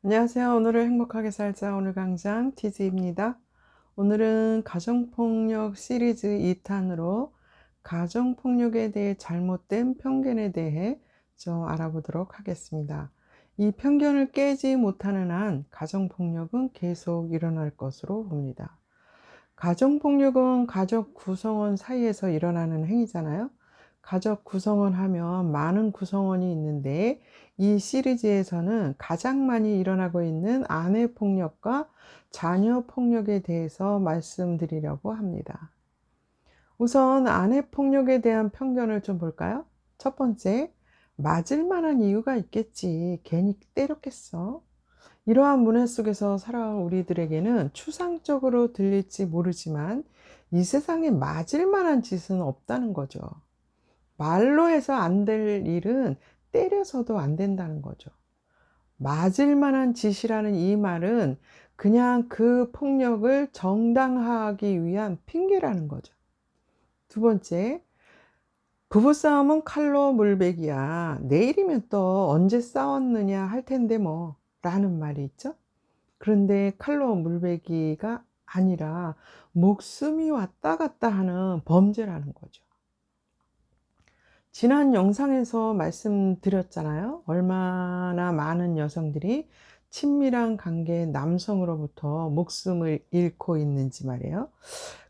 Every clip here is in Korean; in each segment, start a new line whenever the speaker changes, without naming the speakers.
안녕하세요. 오늘을 행복하게 살자. 오늘 강장 티즈입니다. 오늘은 가정폭력 시리즈 2탄으로 가정폭력에 대해 잘못된 편견에 대해 좀 알아보도록 하겠습니다. 이 편견을 깨지 못하는 한 가정폭력은 계속 일어날 것으로 봅니다. 가정폭력은 가족 구성원 사이에서 일어나는 행위잖아요. 가족 구성원 하면 많은 구성원이 있는데 이 시리즈에서는 가장 많이 일어나고 있는 아내 폭력과 자녀 폭력에 대해서 말씀드리려고 합니다. 우선 아내 폭력에 대한 편견을 좀 볼까요? 첫 번째, 맞을 만한 이유가 있겠지. 괜히 때렸겠어. 이러한 문화 속에서 살아온 우리들에게는 추상적으로 들릴지 모르지만 이 세상에 맞을 만한 짓은 없다는 거죠. 말로 해서 안 될 일은 때려서도 안 된다는 거죠. 맞을 만한 짓이라는 이 말은 그냥 그 폭력을 정당화하기 위한 핑계라는 거죠. 두 번째, 부부싸움은 칼로 물베기야. 내일이면 또 언제 싸웠느냐 할 텐데 뭐 라는 말이 있죠. 그런데 칼로 물베기가 아니라 목숨이 왔다 갔다 하는 범죄라는 거죠. 지난 영상에서 말씀드렸잖아요. 얼마나 많은 여성들이 친밀한 관계 남성으로부터 목숨을 잃고 있는지 말이에요.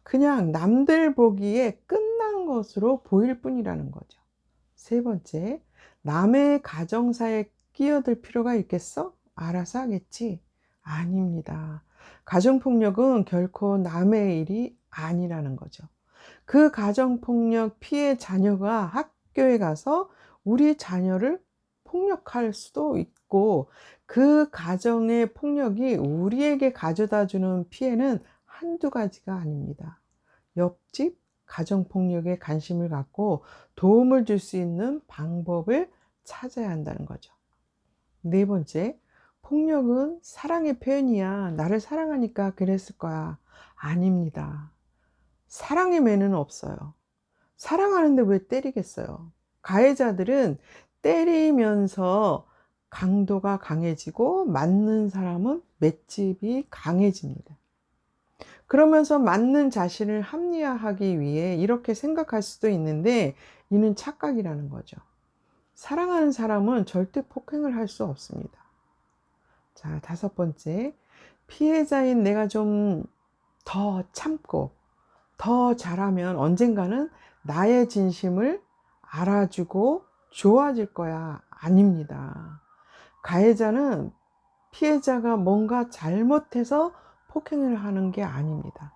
그냥 남들 보기에 끝난 것으로 보일 뿐이라는 거죠. 세 번째, 남의 가정사에 끼어들 필요가 있겠어? 알아서 하겠지? 아닙니다. 가정폭력은 결코 남의 일이 아니라는 거죠. 그 가정폭력 피해 자녀가 학교에 가서 우리 자녀를 폭력할 수도 있고 그 가정의 폭력이 우리에게 가져다 주는 피해는 한두 가지가 아닙니다. 옆집 가정폭력에 관심을 갖고 도움을 줄 수 있는 방법을 찾아야 한다는 거죠. 네 번째, 폭력은 사랑의 표현이야. 나를 사랑하니까 그랬을 거야. 아닙니다. 사랑의 매는 없어요. 사랑하는데 왜 때리겠어요? 가해자들은 때리면서 강도가 강해지고 맞는 사람은 맷집이 강해집니다. 그러면서 맞는 자신을 합리화하기 위해 이렇게 생각할 수도 있는데 이는 착각이라는 거죠. 사랑하는 사람은 절대 폭행을 할 수 없습니다. 자, 다섯 번째. 피해자인 내가 좀 더 참고 더 잘하면 언젠가는 나의 진심을 알아주고 좋아질 거야. 아닙니다. 가해자는 피해자가 뭔가 잘못해서 폭행을 하는 게 아닙니다.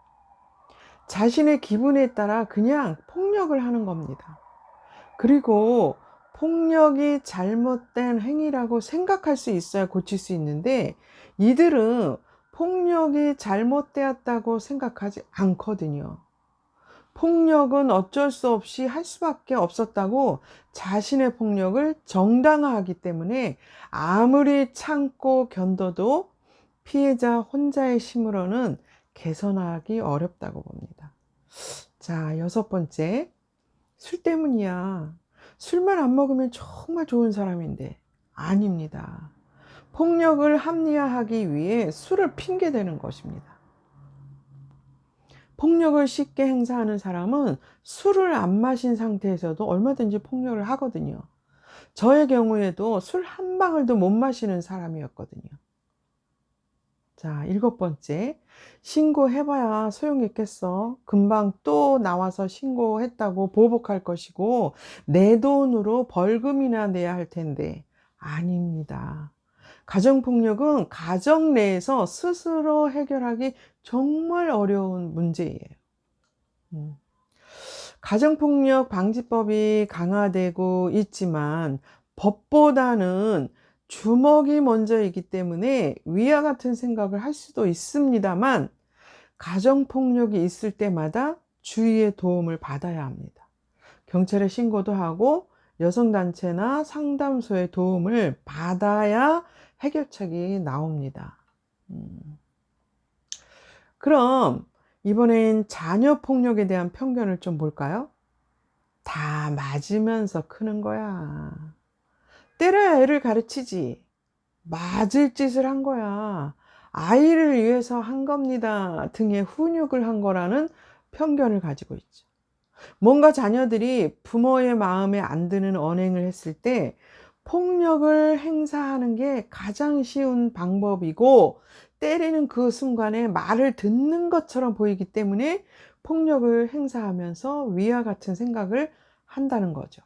자신의 기분에 따라 그냥 폭력을 하는 겁니다. 그리고 폭력이 잘못된 행위라고 생각할 수 있어야 고칠 수 있는데 이들은 폭력이 잘못되었다고 생각하지 않거든요. 폭력은 어쩔 수 없이 할 수밖에 없었다고 자신의 폭력을 정당화하기 때문에 아무리 참고 견뎌도 피해자 혼자의 힘으로는 개선하기 어렵다고 봅니다. 자, 여섯 번째. 술 때문이야. 술만 안 먹으면 정말 좋은 사람인데. 아닙니다. 폭력을 합리화하기 위해 술을 핑계대는 것입니다. 폭력을 쉽게 행사하는 사람은 술을 안 마신 상태에서도 얼마든지 폭력을 하거든요. 저의 경우에도 술 한 방울도 못 마시는 사람이었거든요. 자, 일곱 번째. 신고해봐야 소용있겠어. 금방 또 나와서 신고했다고 보복할 것이고, 내 돈으로 벌금이나 내야 할 텐데. 아닙니다. 가정폭력은 가정 내에서 스스로 해결하기 정말 어려운 문제예요. 음. 가정폭력 방지법이 강화되고 있지만 법보다는 주먹이 먼저이기 때문에 위와 같은 생각을 할 수도 있습니다만 가정폭력이 있을 때마다 주위의 도움을 받아야 합니다. 경찰에 신고도 하고 여성단체나 상담소의 도움을 받아야 해결책이 나옵니다. 음. 그럼 이번엔 자녀 폭력에 대한 편견을 좀 볼까요? 다 맞으면서 크는 거야. 때려야 애를 가르치지. 맞을 짓을 한 거야. 아이를 위해서 한 겁니다. 등의 훈육을 한 거라는 편견을 가지고 있죠. 뭔가 자녀들이 부모의 마음에 안 드는 언행을 했을 때 폭력을 행사하는 게 가장 쉬운 방법이고, 때리는 그 순간에 말을 듣는 것처럼 보이기 때문에 폭력을 행사하면서 위와 같은 생각을 한다는 거죠.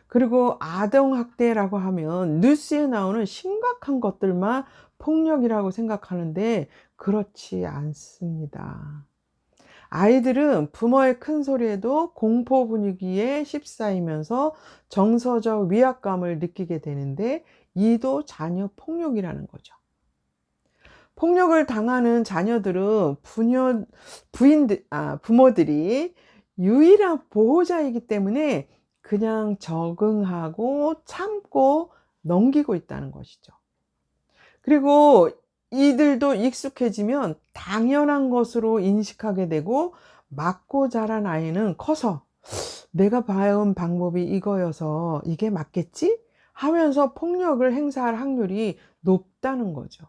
그리고 아동학대라고 하면 뉴스에 나오는 심각한 것들만 폭력이라고 생각하는데 그렇지 않습니다. 아이들은 부모의 큰 소리에도 공포 분위기에 휩싸이면서 정서적 위압감을 느끼게 되는데, 이도 자녀 폭력이라는 거죠. 폭력을 당하는 자녀들은 부모들이 유일한 보호자이기 때문에 그냥 적응하고 참고 넘기고 있다는 것이죠. 그리고 이들도 익숙해지면 당연한 것으로 인식하게 되고, 맞고 자란 아이는 커서 '내가 봐온 방법이 이거여서 이게 맞겠지?' 하면서 폭력을 행사할 확률이 높다는 거죠.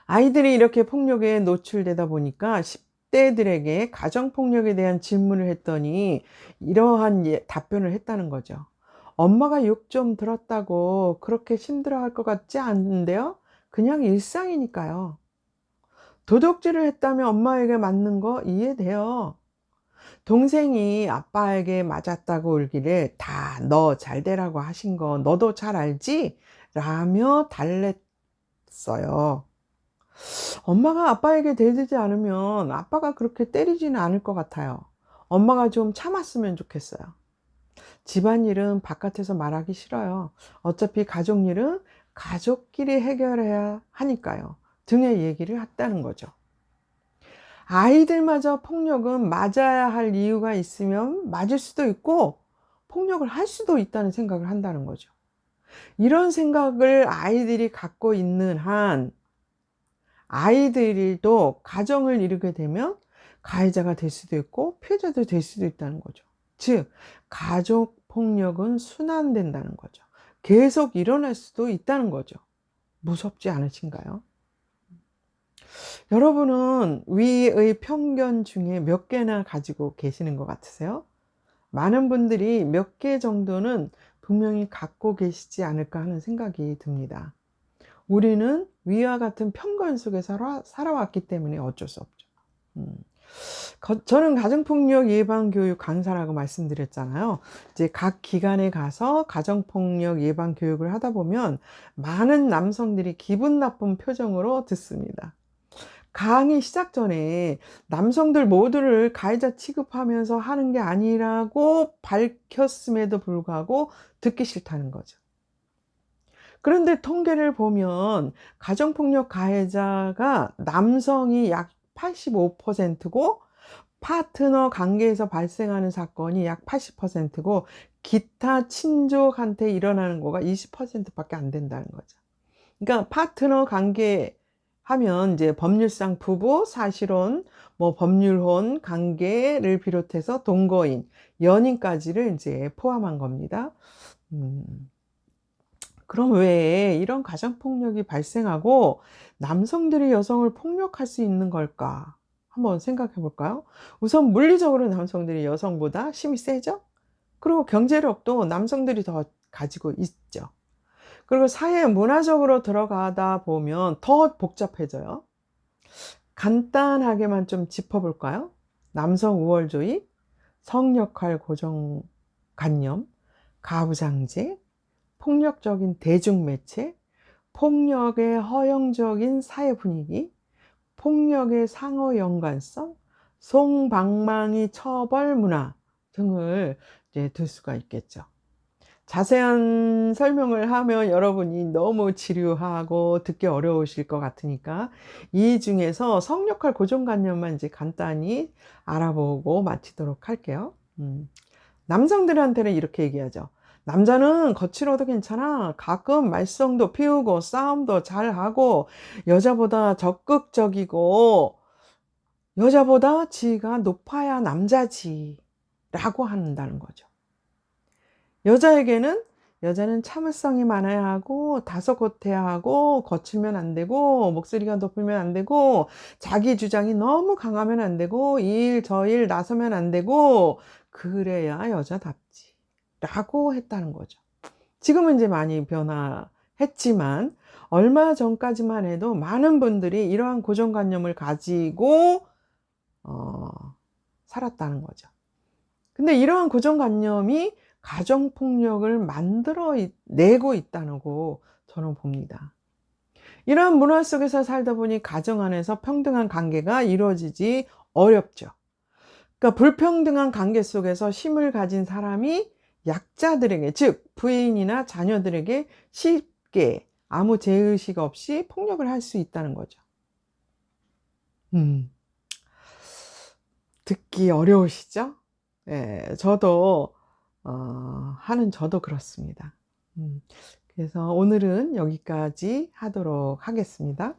아이들이 이렇게 폭력에 노출되다 보니까 10 대들에게 가정폭력에 대한 질문을 했더니 이러한 답변을 했다는 거죠. "엄마가 욕 좀 들었다고 그렇게 힘들어할 것 같지 않은데요. 그냥 일상이니까요. 도둑질을 했다면 엄마에게 맞는 거 이해돼요. 동생이 아빠에게 맞았다고 울기를 다 너 잘 되라고 하신 거 너도 잘 알지?" 라며 달랬어요. 엄마가 아빠에게 대들지 않으면 아빠가 그렇게 때리지는 않을 것 같아요. 엄마가 좀 참았으면 좋겠어요. 집안일은 바깥에서 말하기 싫어요. 어차피 가족일은 가족끼리 해결해야 하니까요. 등의 얘기를 했다는 거죠. 아이들마저 폭력은 맞아야 할 이유가 있으면 맞을 수도 있고 폭력을 할 수도 있다는 생각을 한다는 거죠. 이런 생각을 아이들이 갖고 있는 한 아이들도 가정을 이루게 되면 가해자가 될 수도 있고 피해자도 될 수도 있다는 거죠. 즉, 가족 폭력은 순환된다는 거죠. 계속 일어날 수도 있다는 거죠. 무섭지 않으신가요? 여러분은 위의 편견 중에 몇 개나 가지고 계시는 것 같으세요? 많은 분들이 몇 개 정도는 분명히 갖고 계시지 않을까 하는 생각이 듭니다. 우리는 위와 같은 편견 속에 살아왔기 때문에 어쩔 수 없죠. 음. 저는 가정폭력 예방 교육 강사라고 말씀드렸잖아요. 이제 각 기관에 가서 가정폭력 예방 교육을 하다 보면 많은 남성들이 기분 나쁜 표정으로 듣습니다. 강의 시작 전에 남성들 모두를 가해자 취급하면서 하는 게 아니라고 밝혔음에도 불구하고 듣기 싫다는 거죠. 그런데 통계를 보면 가정폭력 가해자가 남성이 약 85%고, 파트너 관계에서 발생하는 사건이 약 80%고, 기타 친족한테 일어나는 거가 20% 밖에 안 된다는 거죠. 그러니까 파트너 관계 하면 이제 법률상 부부, 사실혼, 뭐 법률혼 관계를 비롯해서 동거인, 연인까지를 이제 포함한 겁니다. 음. 그럼 왜 이런 가정폭력이 발생하고 남성들이 여성을 폭력할 수 있는 걸까? 한번 생각해 볼까요? 우선 물리적으로 남성들이 여성보다 힘이 세죠? 그리고 경제력도 남성들이 더 가지고 있죠. 그리고 사회 문화적으로 들어가다 보면 더 복잡해져요. 간단하게만 좀 짚어볼까요? 남성 우월주의, 성역할 고정관념, 가부장제, 폭력적인 대중매체, 폭력의 허용적인 사회 분위기, 폭력의 상호 연관성, 송방망이 처벌 문화 등을 이제 들 수가 있겠죠. 자세한 설명을 하면 여러분이 너무 지루하고 듣기 어려우실 것 같으니까 이 중에서 성역할 고정관념만 이제 간단히 알아보고 마치도록 할게요. 남성들한테는 이렇게 얘기하죠. 남자는 거칠어도 괜찮아. 가끔 말썽도 피우고 싸움도 잘하고 여자보다 적극적이고 여자보다 지위가 높아야 남자지 라고 한다는 거죠. 여자에게는 여자는 참을성이 많아야 하고 다소곳해야 하고 거칠면 안 되고 목소리가 높으면 안 되고 자기 주장이 너무 강하면 안 되고 이 일 저 일 나서면 안 되고 그래야 여자답지 라고 했다는 거죠. 지금은 이제 많이 변화했지만 얼마 전까지만 해도 많은 분들이 이러한 고정관념을 가지고 살았다는 거죠. 근데 이러한 고정관념이 가정폭력을 내고 있다고 저는 봅니다. 이러한 문화 속에서 살다 보니 가정 안에서 평등한 관계가 이루어지지 어렵죠. 그러니까 불평등한 관계 속에서 힘을 가진 사람이 약자들에게, 즉 부인이나 자녀들에게 쉽게 아무 죄의식 없이 폭력을 할 수 있다는 거죠. 듣기 어려우시죠? 예, 저도 저도 그렇습니다. 그래서 오늘은 여기까지 하도록 하겠습니다.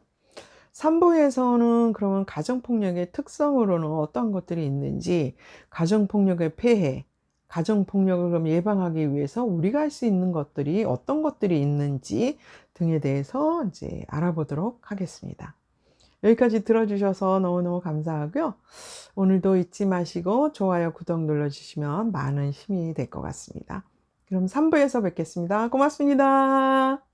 3부에서는 그러면 가정폭력의 특성으로는 어떤 것들이 있는지, 가정폭력의 폐해, 가정폭력을 그럼 예방하기 위해서 우리가 할 수 있는 것들이 어떤 것들이 있는지 등에 대해서 이제 알아보도록 하겠습니다. 여기까지 들어주셔서 너무너무 감사하고요. 오늘도 잊지 마시고 좋아요, 구독 눌러주시면 많은 힘이 될 것 같습니다. 그럼 3부에서 뵙겠습니다. 고맙습니다.